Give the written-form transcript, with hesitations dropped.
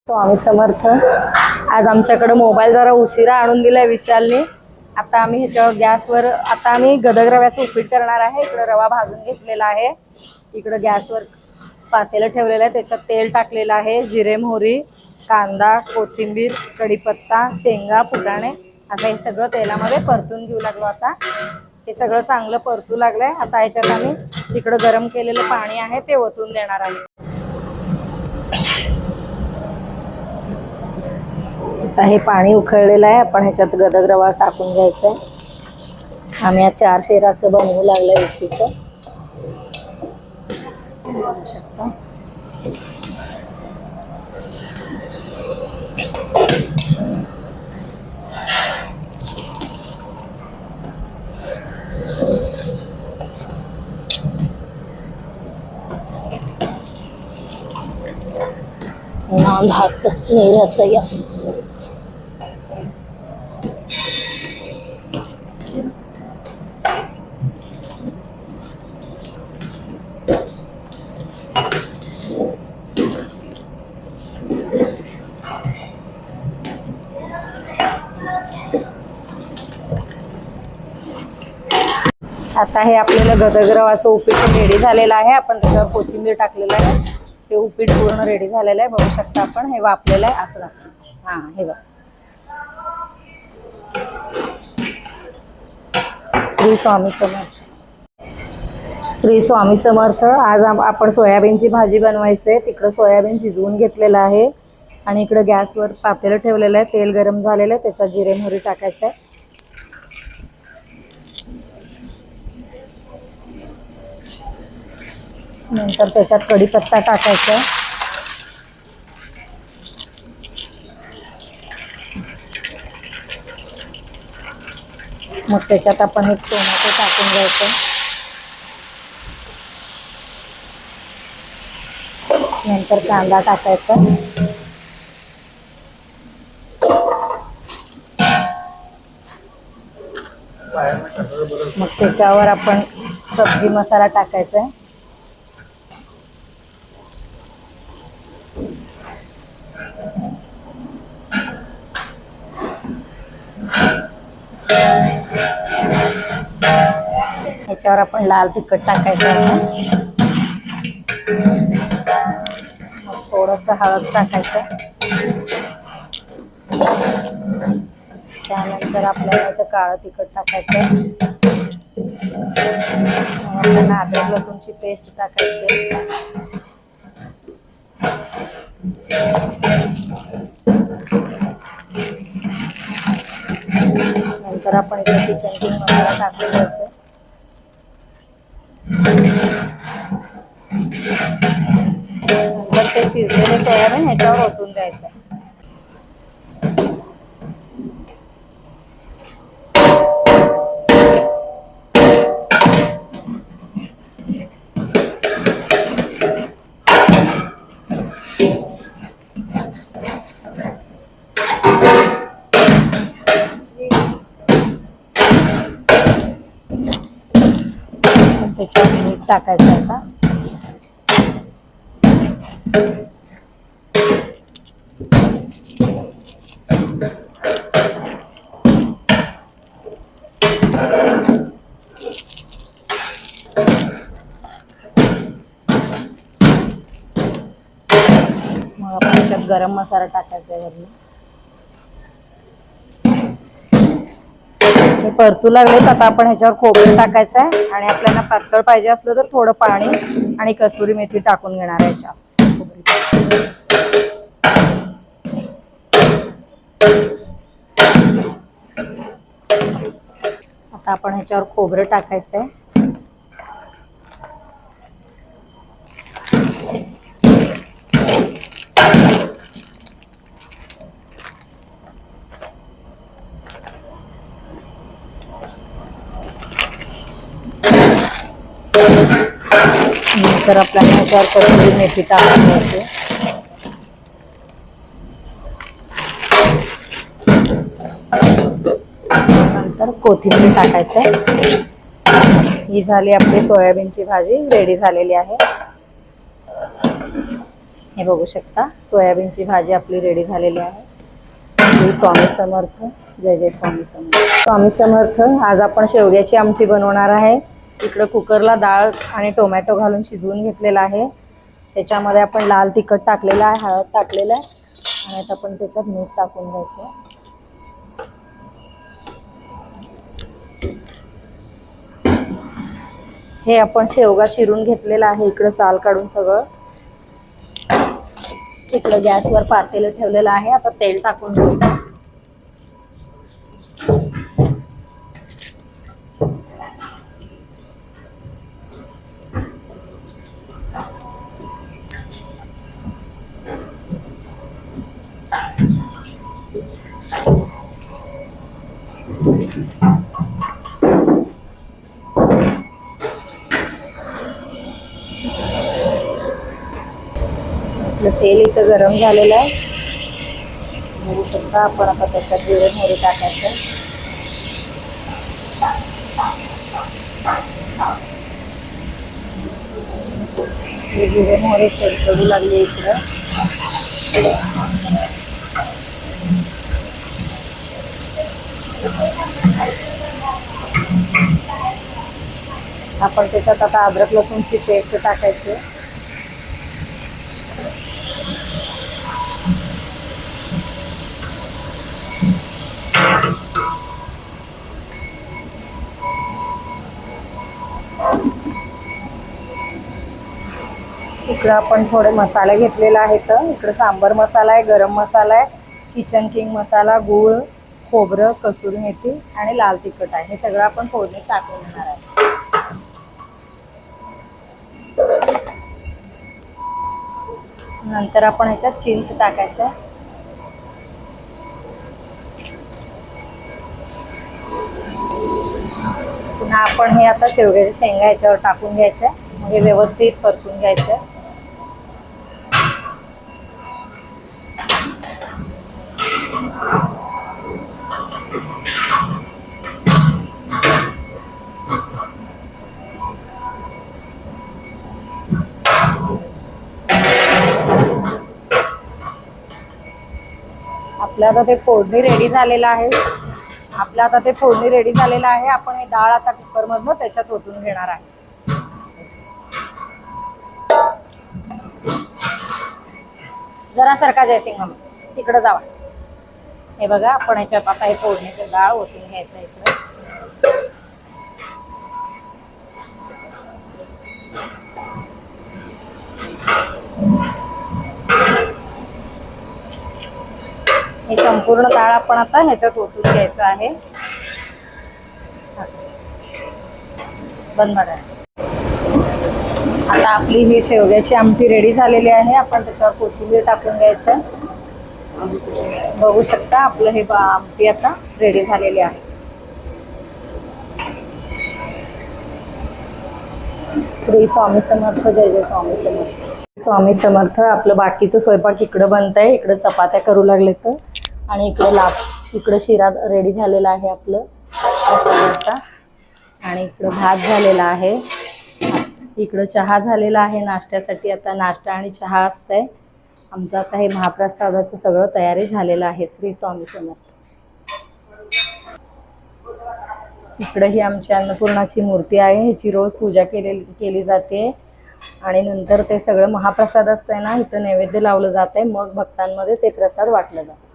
स्वामी समर्थ। आज आमच्याकडे मोबाईल जरा उशिरा आणून दिलाय विशालने। आता आम्ही ह्याच्यावर गॅसवर आता आम्ही गदग रव्याचं उपीट करणार आहे। इकडे रवा भाजून घेतलेला आहे, इकडे गॅसवर पातेलं ठेवलेलं आहे, त्याच्यात तेल टाकलेलं आहे, जिरे मोहरी कांदा कोथिंबीर कढीपत्ता शेंगा फुटाणे आता हे सगळं तेलामध्ये परतून घेऊ लागलो। आता हे सगळं चांगलं परतू लागलंय। आता ह्याच्यात आम्ही तिकडे गरम केलेलं पाणी आहे ते ओतून देणार आहे। आता हे पाणी उकळलेलं आहे, आपण ह्याच्यात गदग रवा टाकून घ्यायचा आहे। आम्ही या 4 शेराचं बनवू लागलंय उपीट बघू शकता। नांद हात नेराचा या आता हे आपल्याला गदग रवाचं उपीट रेडी झालेलं आहे। आपण त्याच्यावर कोथिंबीर टाकलेलं आहे, ते उपीट पूर्ण रेडी झालेलं आहे बघू शकता आपण। हे वाफलेलं आहे असं दाखवतो। हां हे बघ। श्री स्वामी समर्थ। श्री स्वामी समर्थ। आज आपण सोयाबीनची भाजी बनवायची आहे। तिकडं सोयाबीन शिजवून घेतलेलं आहे आणि इकडे गॅसवर पातेलं ठेवलेलं आहे, तेल गरम झालेलं आहे, त्याच्यात जिरे मोहरी टाकायचं आहे। नंतर त्याच्यात कढीपत्ता टाकायचा आहे, मग त्याच्यात आपण एक टोमॅटो टाकून घ्यायचं, नंतर कांदा टाकायचा, मग त्याच्यावर आपण सब्जी मसाला टाकायचा आहे। ह्याच्यावर आपण लाल तिखट टाकायचं आहे, मग थोडंसं हळद टाकायचं, त्यानंतर आपल्याला इथं काळं तिखट टाकायचं, आपण अद्रक लसूणची पेस्ट टाकायची, नंतर आपण इथे किचन किंग मसाला टाकून घ्यायचा, नंतर ते शिजलेले सोयाबीन ह्याच्यावर ओतून द्यायचं। त्याच्यात मीठ टाकायचं आता, मग आपण त्याच्यात गरम मसाला टाकायचा आहे वरून। हे परतू लागलेत, आता आपण ह्याच्यावर खोबरं टाकायचं आहे आणि आपल्याला पातळ पाहिजे असलं तर थोडं पाणी आणि कसुरी मेथी टाकून घेणार आहे ह्याच्यावर। आता आपण ह्याच्यावर खोबरं टाकायचं आहे, नंतर आपल्याला ह्याच्यावर कसुरी मेथी टाकून घ्यायची, नंतर कोथिंबीर टाकायचं। ही झाली आपली सोयाबीनची भाजी रेडी झालेली आहे। हे बघू शकता सोयाबीनची भाजी आपली रेडी झालेली आहे. श्री स्वामी समर्थ. जय जय स्वामी समर्थ. स्वामी समर्थ. आज आपण शेवग्याची आमटी बनवणार आहे. इकडं कुकरला डाळ आणि टोमॅटो घालून शिजवून घेतलेला आहे. त्याच्यामध्ये आपण लाल तिखट टाकलेलं आहे, हळद टाकलेलं आहे आणि आता आपण त्याच्यात मीठ टाकून घ्यायचं. हे आपण शेवगा चिरून घेतलेला आहे. इकडं साल काढून सगळं. इकडं गॅसवर पातेलं ठेवलेलं आहे. आता तेल टाकून घेऊ. तेल इथं गरम झालेलं आहे. बघू शकता आपण. आता त्याच्यात जिरे मोहरी टाकायचं. जिरे मोहरी तडतडू लागले इकडं. आपण त्याच्यात आता अद्रक लसूणची पेस्ट टाकायची. इकडं आपण थोडे मसाले घेतलेले आहेत. इकडं सांबर मसाला आहे, गरम मसाला आहे, किचन किंग मसाला, गूळ, खोबरं, कसुरी मेथी आणि लाल तिखट आहे. हे सगळं आपण फोडणीत टाकून घेणार आहे. नंतर आपण ह्याच्यात चिंच टाकायचं. पुन्हा आपण हे आता शेवग्याच्या शेंगा ह्याच्यावर टाकून घ्यायच्या. म्हणजे व्यवस्थित परतून घ्यायचं. आपलं आता ते फोडणी रेडी झालेलं आहे. आपण हे डाळ आता कुकरमधनं त्याच्यात ओतून घेणार आहे. जरा सरका जयसिंग मामा तिकडं जावा. हे बघा आपण ह्याच्यात आता हे फोडणीचं डाळ ओतून घ्यायचं इकडं. हे संपूर्ण डाळ आपण आता ह्याच्यात ओतून घ्यायचं आहे. बंद करा. आता आपली ही शेवग्याची आमटी रेडी झालेली आहे. आपण त्याच्यावर कोथिंबीर टाकून घ्यायचं. बघू शकता आपलं हे आमटी आता रेडी झालेली आहे. श्री स्वामी समर्थ. जय जय स्वामी समर्थ. स्वामी समर्थ. आपलं बाकीचं स्वयंपाक इकडं बनतंय. इकडं चपात्या करू लागले तर आणि इकडं शिरा रेडी झालेला आहे आपलं आणि इकडं भात झालेला आहे. इकडं चहा झालेला आहे नाश्त्यासाठी. आता नाश्ता आणि चहा असतंय आमचं. आता हे महाप्रसादाचं सगळं तयारी झालेलं आहे. श्री स्वामी समर्थ. इकडे ही आमची अन्नपूर्णाची मूर्ती आहे. ह्याची रोज पूजा केली जाते आणि नंतर ते सगळं महाप्रसाद असतंय ना, इथं नैवेद्य लावलं जात आहे. मग भक्तांमध्ये ते प्रसाद वाटलं जातं.